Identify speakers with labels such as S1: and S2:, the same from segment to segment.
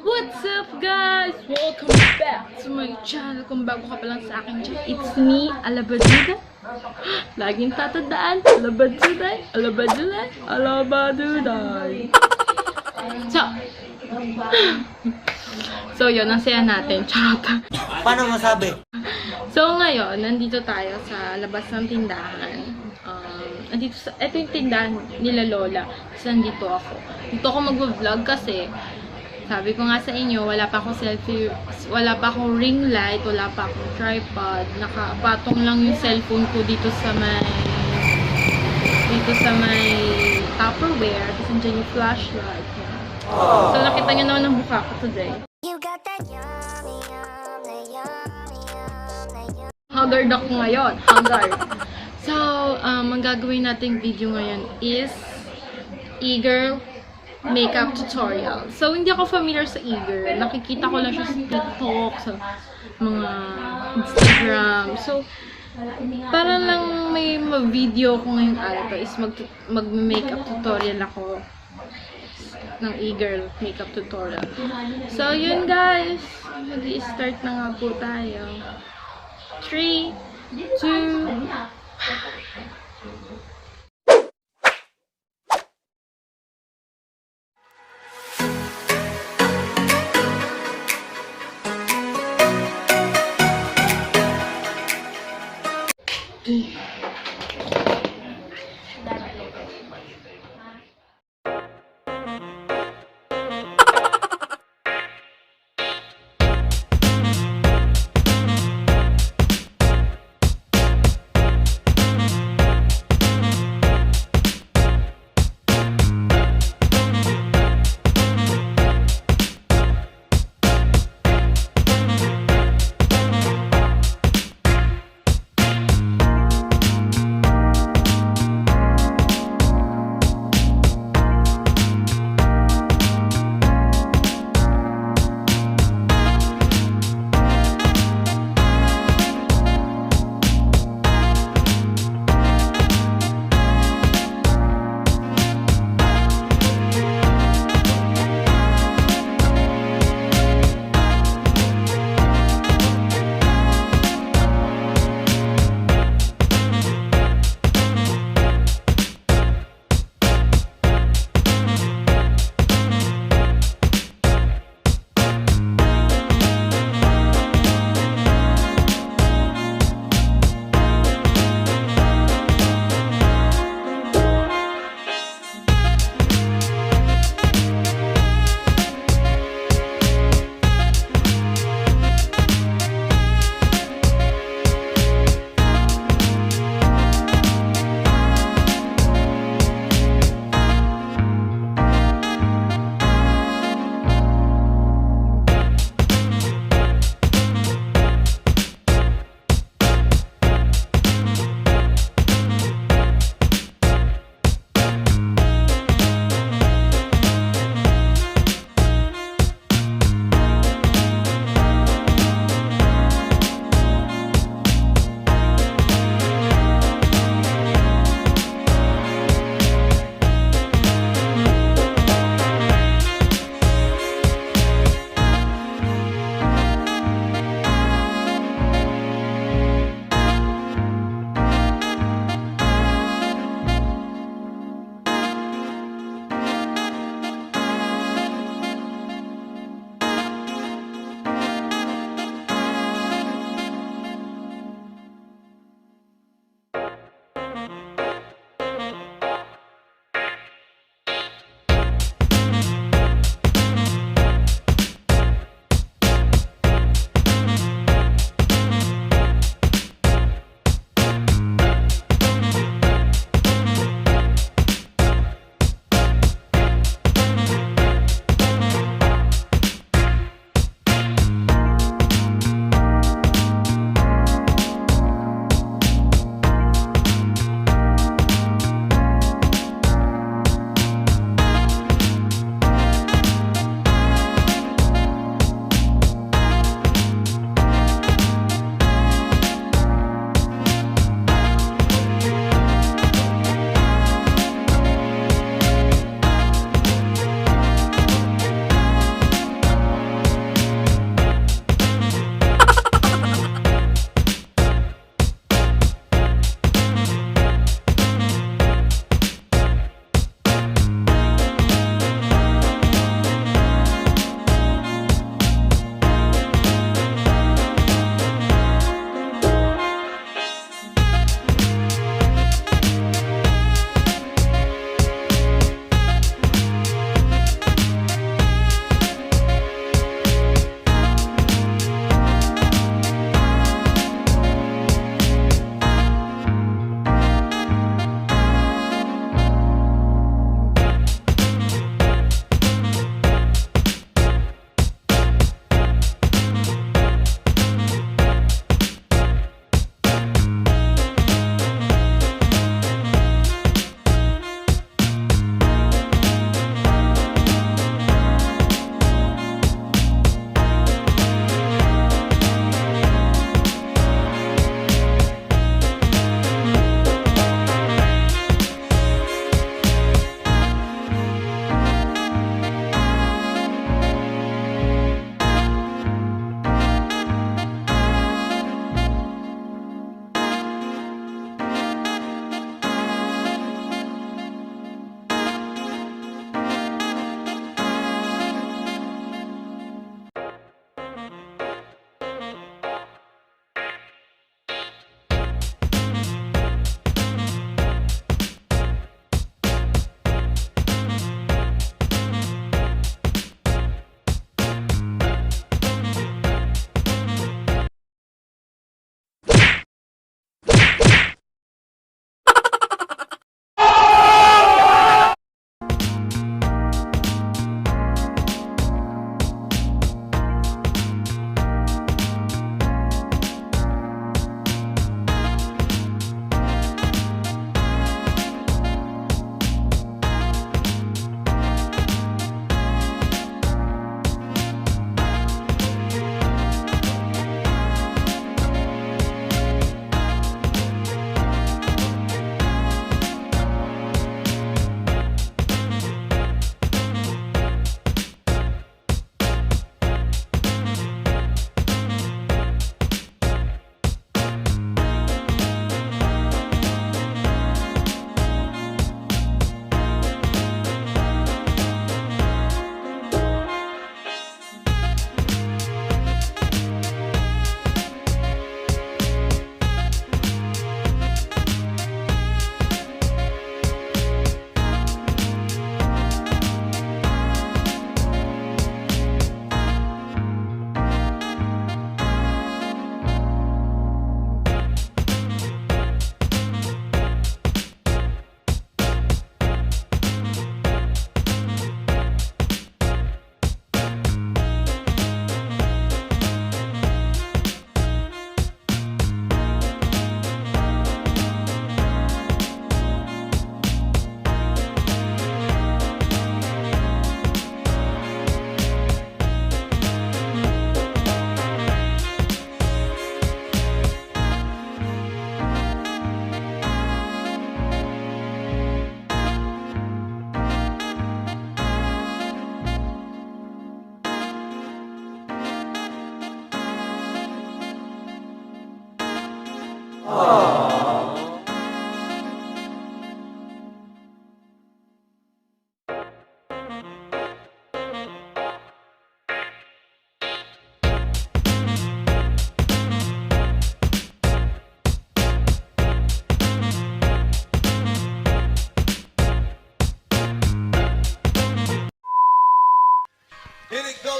S1: What's up guys? Welcome back to my channel. Kung bago ka pa lang sa akin channel, it's me, Alabaduday. Laging tatandaan, Alabaduday, Alabaduday, Alabaduday. So yun, ang saya natin. Charot.
S2: Paano masabi?
S1: So ngayon, nandito tayo sa labas ng tindahan. Ito yung tindahan nila Lola. Kasi nandito ako. Dito ako mag-vlog kasi sabi ko nga sa inyo, wala pa akong selfie, wala pa akong ring light, wala pa akong tripod. Nakapatong lang yung cellphone ko dito sa may Tupperware. Kasi nandiyan yung flashlight. So nakita nyo naman ang mukha ko today. Haggard ako ngayon. Haggard. So, ang gagawin nating video ngayon is e-girl makeup tutorial. So, hindi ako familiar sa e-girl. Nakikita ko lang siya sa TikTok, sa mga Instagram. So, para lang may ma-video ko ngayong araw is mag-makeup tutorial ako ng e-girl makeup tutorial. So, yun guys. Mag-i-start na nga po tayo. 3, 2,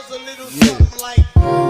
S2: goes a little something like